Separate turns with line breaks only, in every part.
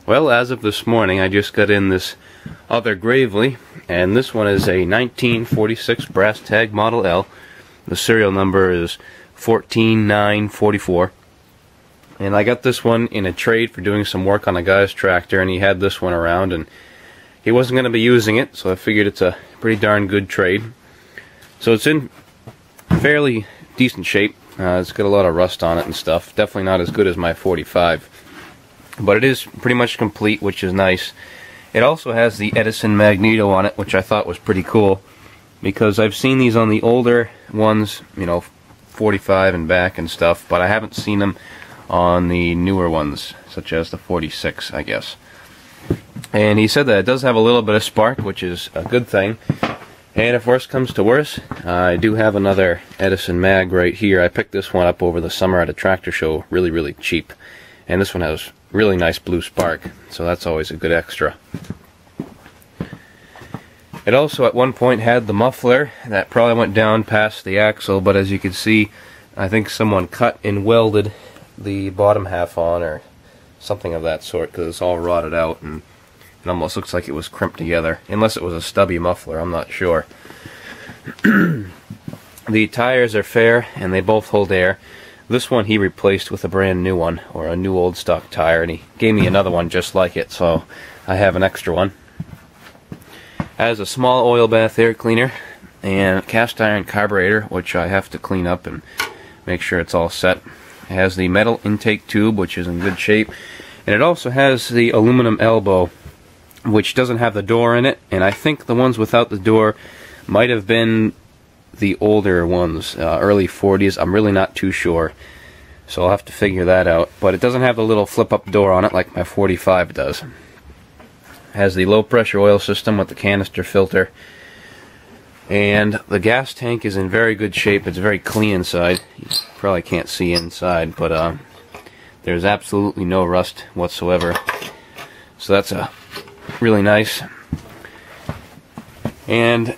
Well, as of this morning, I just got in this other Gravely, and this one is a 1946 brass tag Model L. The serial number is 14944. And I got this one in a trade for doing some work on a guy's tractor, and he had this one around, and he wasn't going to be using it, so I figured it's a pretty darn good trade. So it's in fairly decent shape. It's got a lot of rust on it and stuff. Definitely not as good as my 45. But it is pretty much complete, which is nice. It also has the Edison magneto on it, which I thought was pretty cool, because I've seen these on the older ones, you know, 45 and back and stuff, but I haven't seen them on the newer ones, such as the 46, I guess. And he said that it does have a little bit of spark, which is a good thing. And if worse comes to worse, I do have another Edison mag right here. I picked this one up over the summer at a tractor show, really cheap. And this one has really nice blue spark, so that's always a good extra. It also at one point had the muffler that probably went down past the axle, but as you can see, I think someone cut and welded the bottom half on, or something of that sort, because it's all rotted out and it almost looks like it was crimped together, unless it was a stubby muffler, I'm not sure. The tires are fair and they both hold air. This one he replaced with a brand new one, or a new old stock tire, and he gave me another one just like it, so I have an extra one. Has a small oil bath air cleaner and cast iron carburetor, which I have to clean up and make sure it's all set. It has the metal intake tube, which is in good shape, and it also has the aluminum elbow, which doesn't have the door in it, and I think the ones without the door might have been the older ones, early 40s. I'm really not too sure, so I'll have to figure that out. But it doesn't have the little flip-up door on it like my 45 does. It has the low-pressure oil system with the canister filter, and the gas tank is in very good shape. It's very clean inside. You probably can't see inside, but there's absolutely no rust whatsoever, so that's really nice. And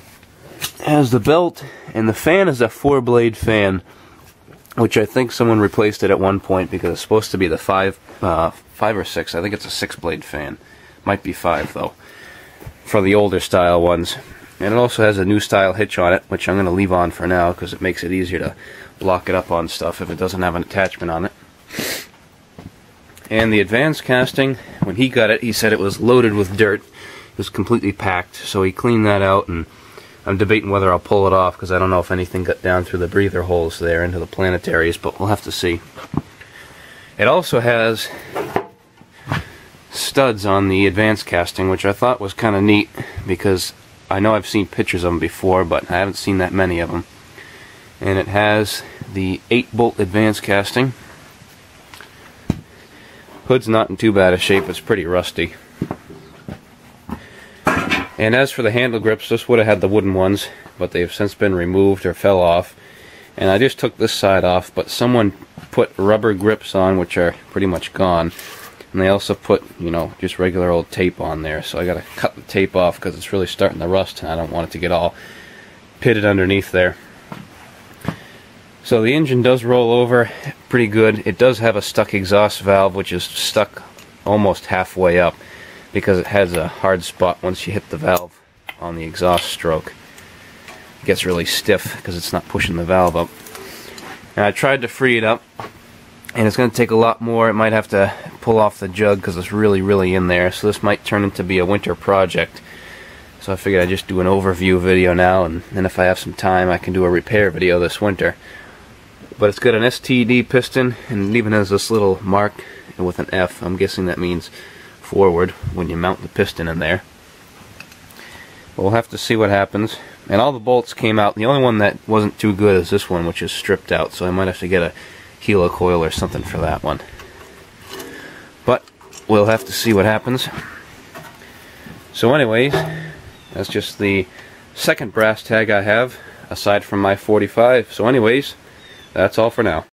has the belt, and the fan is a 4-blade fan, which I think someone replaced it at one point because it's supposed to be the 5 or 6. I think it's a 6-blade fan. Might be 5 though, for the older style ones. And it also has a new style hitch on it, which I'm going to leave on for now because it makes it easier to block it up on stuff if it doesn't have an attachment on it. And the advanced casting, when he got it, he said it was loaded with dirt. It was completely packed, so he cleaned that out, and I'm debating whether I'll pull it off because I don't know if anything got down through the breather holes there into the planetaries, but we'll have to see. It also has studs on the advanced casting, which I thought was kind of neat because I know I've seen pictures of them before, but I haven't seen that many of them. And it has the 8-bolt advanced casting. Hood's not in too bad a shape, it's pretty rusty. And as for the handle grips, this would have had the wooden ones, but they've since been removed or fell off. And I just took this side off, but someone put rubber grips on, which are pretty much gone. And they also put, you know, just regular old tape on there, so I gotta cut the tape off because it's really starting to rust and I don't want it to get all pitted underneath there. So the engine does roll over pretty good. It does have a stuck exhaust valve, which is stuck almost halfway up because it has a hard spot once you hit the valve on the exhaust stroke. It gets really stiff because it's not pushing the valve up. And I tried to free it up, and it's going to take a lot more. It might have to pull off the jug because it's really in there, so this might turn into be a winter project. So I figured I'd just do an overview video now, and then if I have some time I can do a repair video this winter. But it's got an STD piston, and it even has this little mark with an F. I'm guessing that means forward when you mount the piston in there. But we'll have to see what happens. And all the bolts came out. The only one that wasn't too good is this one, which is stripped out, so I might have to get a helicoil or something for that one. But we'll have to see what happens. So anyways, that's just the second brass tag I have aside from my 45. So anyways, that's all for now.